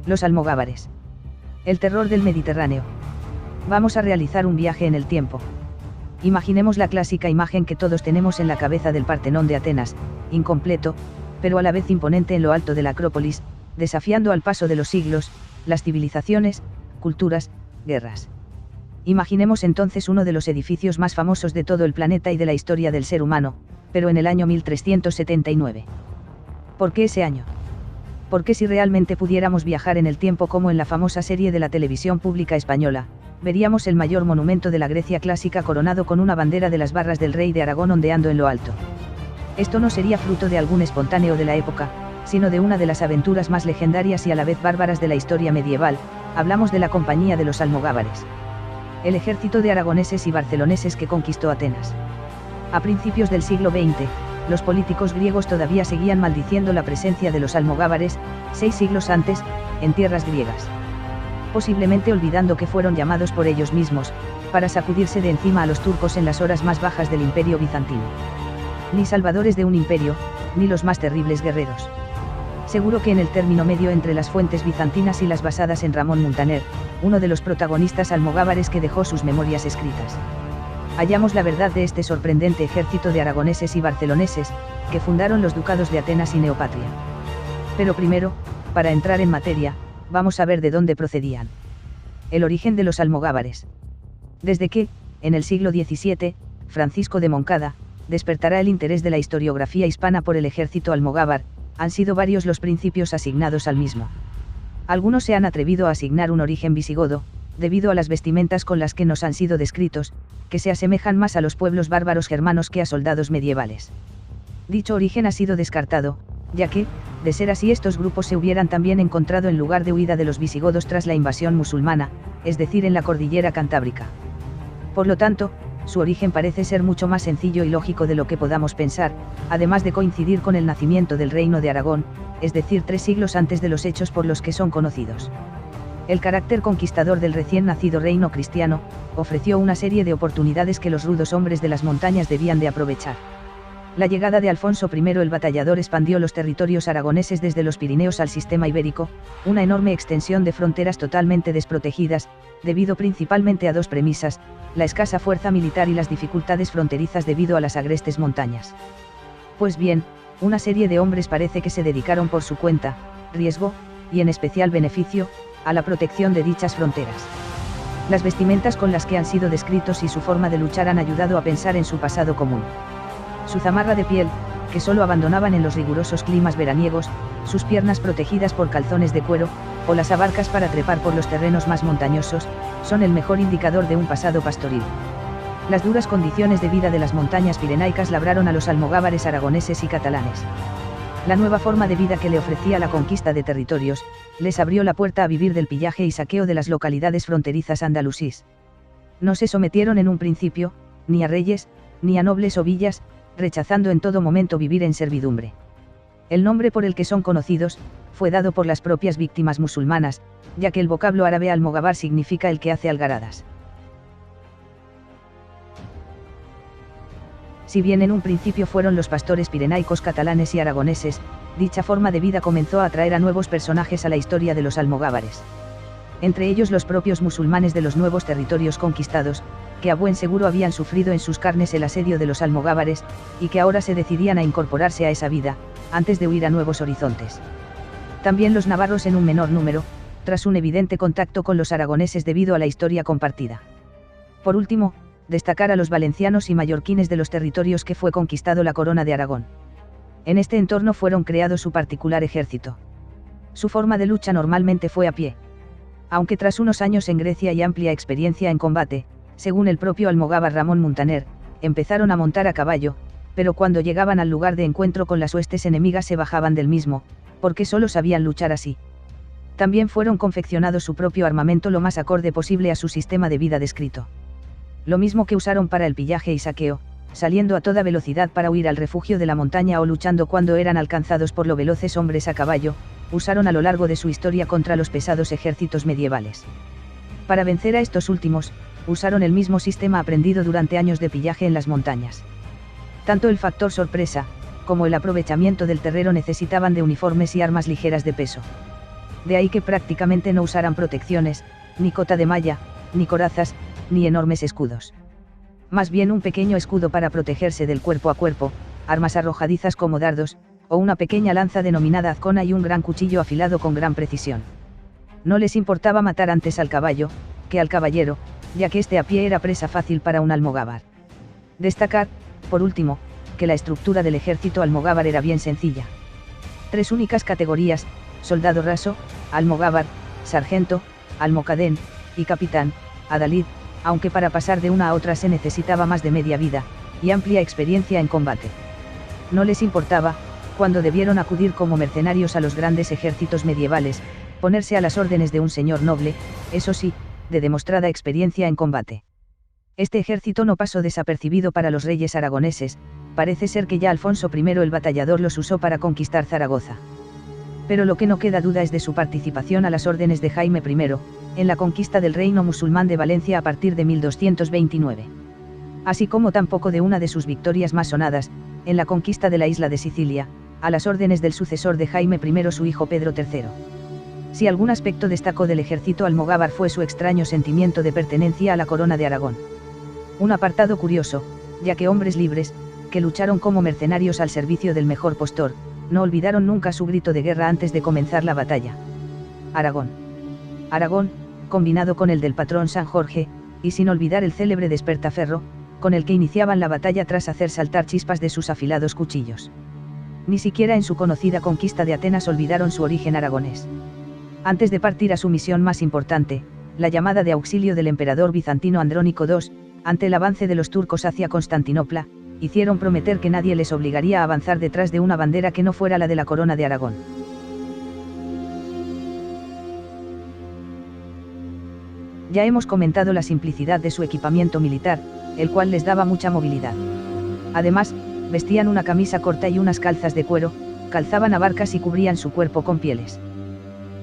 Los almogávares. El terror del Mediterráneo. Vamos a realizar un viaje en el tiempo. Imaginemos la clásica imagen que todos tenemos en la cabeza del Partenón de Atenas, incompleto, pero a la vez imponente en lo alto de la Acrópolis, desafiando al paso de los siglos, las civilizaciones, culturas, guerras. Imaginemos entonces uno de los edificios más famosos de todo el planeta y de la historia del ser humano, pero en el año 1379. ¿Por qué ese año? Porque si realmente pudiéramos viajar en el tiempo como en la famosa serie de la televisión pública española, veríamos el mayor monumento de la Grecia clásica coronado con una bandera de las barras del rey de Aragón ondeando en lo alto. Esto no sería fruto de algún espontáneo de la época, sino de una de las aventuras más legendarias y a la vez bárbaras de la historia medieval. Hablamos de la Compañía de los Almogávares. El ejército de aragoneses y barceloneses que conquistó Atenas. A principios del siglo XX, los políticos griegos todavía seguían maldiciendo la presencia de los almogávares, 6 siglos antes, en tierras griegas. Posiblemente olvidando que fueron llamados por ellos mismos, para sacudirse de encima a los turcos en las horas más bajas del Imperio bizantino. Ni salvadores de un imperio, ni los más terribles guerreros. Seguro que en el término medio entre las fuentes bizantinas y las basadas en Ramón Muntaner, uno de los protagonistas almogávares que dejó sus memorias escritas, hallamos la verdad de este sorprendente ejército de aragoneses y barceloneses, que fundaron los ducados de Atenas y Neopatria. Pero primero, para entrar en materia, vamos a ver de dónde procedían. El origen de los almogávares. Desde que, en el siglo XVII, Francisco de Moncada, despertará el interés de la historiografía hispana por el ejército almogávar, han sido varios los principios asignados al mismo. Algunos se han atrevido a asignar un origen visigodo, debido a las vestimentas con las que nos han sido descritos, que se asemejan más a los pueblos bárbaros germanos que a soldados medievales. Dicho origen ha sido descartado, ya que, de ser así, estos grupos se hubieran también encontrado en lugar de huida de los visigodos tras la invasión musulmana, es decir, en la cordillera cantábrica. Por lo tanto, su origen parece ser mucho más sencillo y lógico de lo que podamos pensar, además de coincidir con el nacimiento del Reino de Aragón, es decir, 3 siglos antes de los hechos por los que son conocidos. El carácter conquistador del recién nacido reino cristiano, ofreció una serie de oportunidades que los rudos hombres de las montañas debían de aprovechar. La llegada de Alfonso I el Batallador expandió los territorios aragoneses desde los Pirineos al sistema ibérico, una enorme extensión de fronteras totalmente desprotegidas, debido principalmente a 2 premisas, la escasa fuerza militar y las dificultades fronterizas debido a las agrestes montañas. Pues bien, una serie de hombres parece que se dedicaron por su cuenta, riesgo, y en especial beneficio, a la protección de dichas fronteras. Las vestimentas con las que han sido descritos y su forma de luchar han ayudado a pensar en su pasado común. Su zamarra de piel, que solo abandonaban en los rigurosos climas veraniegos, sus piernas protegidas por calzones de cuero, o las abarcas para trepar por los terrenos más montañosos, son el mejor indicador de un pasado pastoril. Las duras condiciones de vida de las montañas pirenaicas labraron a los almogávares aragoneses y catalanes. La nueva forma de vida que le ofrecía la conquista de territorios, les abrió la puerta a vivir del pillaje y saqueo de las localidades fronterizas andalusís. No se sometieron en un principio, ni a reyes, ni a nobles o villas, rechazando en todo momento vivir en servidumbre. El nombre por el que son conocidos, fue dado por las propias víctimas musulmanas, ya que el vocablo árabe almogávar significa el que hace algaradas. Si bien en un principio fueron los pastores pirenaicos catalanes y aragoneses, dicha forma de vida comenzó a atraer a nuevos personajes a la historia de los almogávares. entre ellos los propios musulmanes de los nuevos territorios conquistados, que a buen seguro habían sufrido en sus carnes el asedio de los almogávares, y que ahora se decidían a incorporarse a esa vida, antes de huir a nuevos horizontes. También los navarros en un menor número, tras un evidente contacto con los aragoneses debido a la historia compartida. Por último, destacar a los valencianos y mallorquines de los territorios que fue conquistado la Corona de Aragón. En este entorno fueron creados su particular ejército. Su forma de lucha normalmente fue a pie. Aunque tras unos años en Grecia y amplia experiencia en combate, según el propio almogávar Ramón Muntaner, empezaron a montar a caballo, pero cuando llegaban al lugar de encuentro con las huestes enemigas se bajaban del mismo, porque solo sabían luchar así. También fueron confeccionados su propio armamento lo más acorde posible a su sistema de vida descrito. Lo mismo que usaron para el pillaje y saqueo, saliendo a toda velocidad para huir al refugio de la montaña o luchando cuando eran alcanzados por los veloces hombres a caballo, usaron a lo largo de su historia contra los pesados ejércitos medievales. Para vencer a estos últimos, usaron el mismo sistema aprendido durante años de pillaje en las montañas. Tanto el factor sorpresa, como el aprovechamiento del terreno necesitaban de uniformes y armas ligeras de peso. De ahí que prácticamente no usaran protecciones, ni cota de malla, ni corazas, ni enormes escudos. Más bien un pequeño escudo para protegerse del cuerpo a cuerpo, armas arrojadizas como dardos, o una pequeña lanza denominada azcona y un gran cuchillo afilado con gran precisión. No les importaba matar antes al caballo, que al caballero, ya que este a pie era presa fácil para un almogávar. Destacar, por último, que la estructura del ejército almogávar era bien sencilla. 3 únicas categorías: soldado raso, almogávar, sargento, almocadén, y capitán, adalid, aunque para pasar de una a otra se necesitaba más de media vida, y amplia experiencia en combate. No les importaba, cuando debieron acudir como mercenarios a los grandes ejércitos medievales, ponerse a las órdenes de un señor noble, eso sí, de demostrada experiencia en combate. Este ejército no pasó desapercibido para los reyes aragoneses, parece ser que ya Alfonso I el Batallador los usó para conquistar Zaragoza. Pero lo que no queda duda es de su participación a las órdenes de Jaime I, en la conquista del reino musulmán de Valencia a partir de 1229. Así como tampoco de una de sus victorias más sonadas, en la conquista de la isla de Sicilia, a las órdenes del sucesor de Jaime I su hijo Pedro III. Si algún aspecto destacó del ejército almogávar fue su extraño sentimiento de pertenencia a la corona de Aragón. Un apartado curioso, ya que hombres libres, que lucharon como mercenarios al servicio del mejor postor, no olvidaron nunca su grito de guerra antes de comenzar la batalla. Aragón. Aragón, combinado con el del patrón San Jorge, y sin olvidar el célebre despertaferro, con el que iniciaban la batalla tras hacer saltar chispas de sus afilados cuchillos. Ni siquiera en su conocida conquista de Atenas olvidaron su origen aragonés. Antes de partir a su misión más importante, la llamada de auxilio del emperador bizantino Andrónico II, ante el avance de los turcos hacia Constantinopla, hicieron prometer que nadie les obligaría a avanzar detrás de una bandera que no fuera la de la corona de Aragón. Ya hemos comentado la simplicidad de su equipamiento militar, el cual les daba mucha movilidad. Además, vestían una camisa corta y unas calzas de cuero, calzaban abarcas y cubrían su cuerpo con pieles.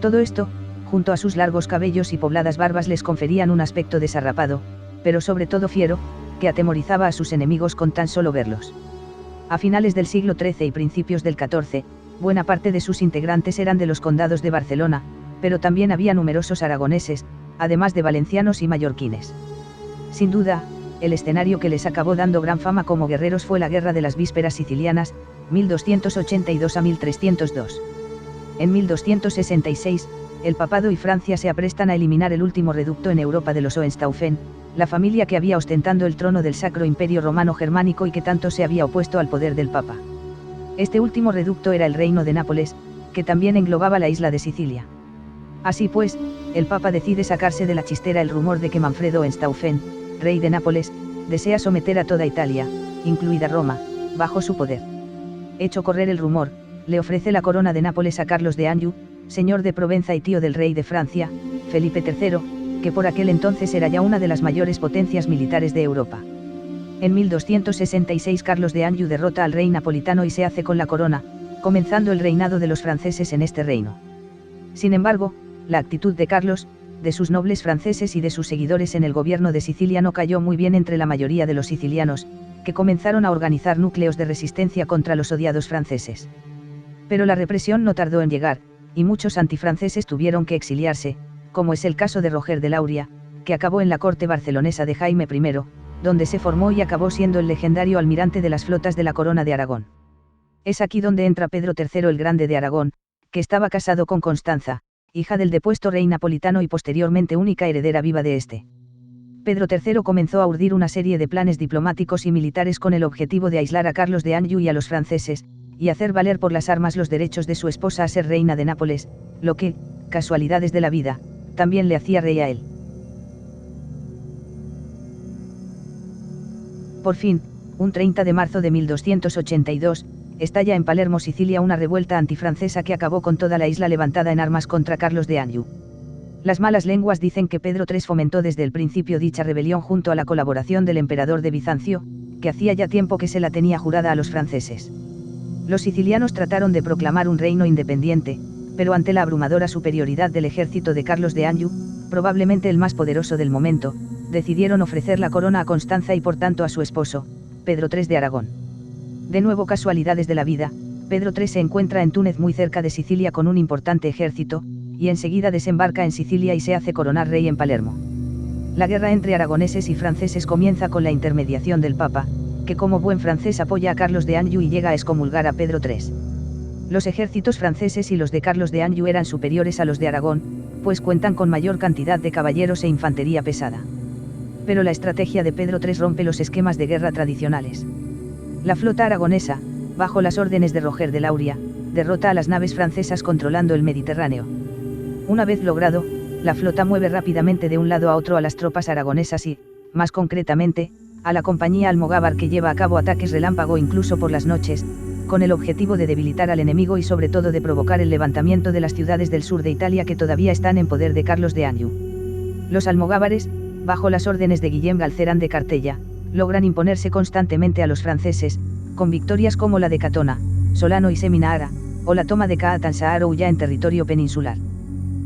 Todo esto, junto a sus largos cabellos y pobladas barbas, les conferían un aspecto desarrapado, pero sobre todo fiero, que atemorizaba a sus enemigos con tan solo verlos. A finales del siglo XIII y principios del XIV, buena parte de sus integrantes eran de los condados de Barcelona, pero también había numerosos aragoneses, además de valencianos y mallorquines. Sin duda, el escenario que les acabó dando gran fama como guerreros fue la Guerra de las Vísperas Sicilianas, 1282 a 1302. En 1266, el papado y Francia se aprestan a eliminar el último reducto en Europa de los Hohenstaufen, la familia que había ostentando el trono del Sacro Imperio Romano Germánico y que tanto se había opuesto al poder del Papa. Este último reducto era el Reino de Nápoles, que también englobaba la isla de Sicilia. Así pues, el Papa decide sacarse de la chistera el rumor de que Manfredo Hohenstaufen, rey de Nápoles, desea someter a toda Italia, incluida Roma, bajo su poder. Hecho correr el rumor, le ofrece la corona de Nápoles a Carlos de Anjou, señor de Provenza y tío del rey de Francia, Felipe III, que por aquel entonces era ya una de las mayores potencias militares de Europa. En 1266 Carlos de Anjou derrota al rey napolitano y se hace con la corona, comenzando el reinado de los franceses en este reino. Sin embargo, la actitud de Carlos, de sus nobles franceses y de sus seguidores en el gobierno de Sicilia no cayó muy bien entre la mayoría de los sicilianos, que comenzaron a organizar núcleos de resistencia contra los odiados franceses. Pero la represión no tardó en llegar, y muchos antifranceses tuvieron que exiliarse, como es el caso de Roger de Lauria, que acabó en la corte barcelonesa de Jaime I, donde se formó y acabó siendo el legendario almirante de las flotas de la Corona de Aragón. Es aquí donde entra Pedro III el Grande de Aragón, que estaba casado con Constanza, hija del depuesto rey napolitano y posteriormente única heredera viva de este. Pedro III comenzó a urdir una serie de planes diplomáticos y militares con el objetivo de aislar a Carlos de Anjou y a los franceses, y hacer valer por las armas los derechos de su esposa a ser reina de Nápoles, lo que, casualidades de la vida, también le hacía rey a él. Por fin, un 30 de marzo de 1282, estalla en Palermo, Sicilia, una revuelta antifrancesa que acabó con toda la isla levantada en armas contra Carlos de Anjou. Las malas lenguas dicen que Pedro III fomentó desde el principio dicha rebelión junto a la colaboración del emperador de Bizancio, que hacía ya tiempo que se la tenía jurada a los franceses. Los sicilianos trataron de proclamar un reino independiente, pero ante la abrumadora superioridad del ejército de Carlos de Anjou, probablemente el más poderoso del momento, decidieron ofrecer la corona a Constanza y por tanto a su esposo, Pedro III de Aragón. De nuevo casualidades de la vida, Pedro III se encuentra en Túnez, muy cerca de Sicilia, con un importante ejército, y enseguida desembarca en Sicilia y se hace coronar rey en Palermo. La guerra entre aragoneses y franceses comienza con la intermediación del Papa, que como buen francés apoya a Carlos de Anjou y llega a excomulgar a Pedro III. Los ejércitos franceses y los de Carlos de Anjou eran superiores a los de Aragón, pues cuentan con mayor cantidad de caballeros e infantería pesada. Pero la estrategia de Pedro III rompe los esquemas de guerra tradicionales. La flota aragonesa, bajo las órdenes de Roger de Lauria, derrota a las naves francesas controlando el Mediterráneo. Una vez logrado, la flota mueve rápidamente de un lado a otro a las tropas aragonesas y, más concretamente, a la compañía almogávar, que lleva a cabo ataques relámpago incluso por las noches, con el objetivo de debilitar al enemigo y sobre todo de provocar el levantamiento de las ciudades del sur de Italia que todavía están en poder de Carlos de Anjou. Los almogávares, bajo las órdenes de Guillem Galcerán de Cartella, logran imponerse constantemente a los franceses, con victorias como la de Catona, Solano y Seminara, o la toma de Catanzaro o ya en territorio peninsular.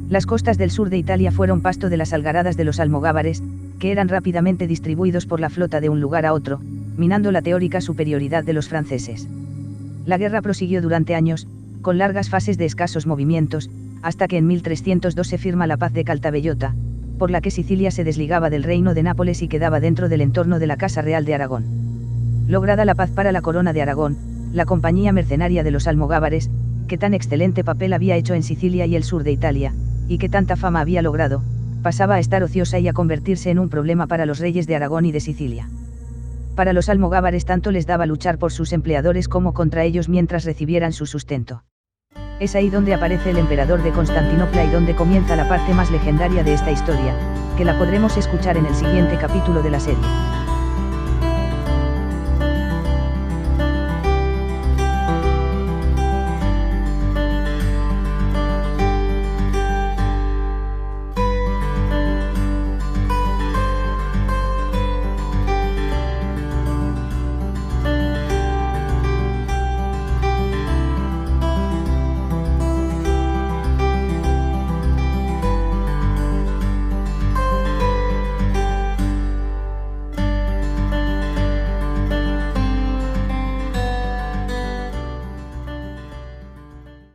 Las costas del sur de Italia fueron pasto de las algaradas de los almogávares, que eran rápidamente distribuidos por la flota de un lugar a otro, minando la teórica superioridad de los franceses. La guerra prosiguió durante años, con largas fases de escasos movimientos, hasta que en 1302 se firma la paz de Caltabellota, por la que Sicilia se desligaba del reino de Nápoles y quedaba dentro del entorno de la Casa Real de Aragón. Lograda la paz para la corona de Aragón, la compañía mercenaria de los almogávares, que tan excelente papel había hecho en Sicilia y el sur de Italia, y que tanta fama había logrado, pasaba a estar ociosa y a convertirse en un problema para los reyes de Aragón y de Sicilia. Para los almogávares tanto les daba luchar por sus empleadores como contra ellos mientras recibieran su sustento. Es ahí donde aparece el emperador de Constantinopla y donde comienza la parte más legendaria de esta historia, que la podremos escuchar en el siguiente capítulo de la serie.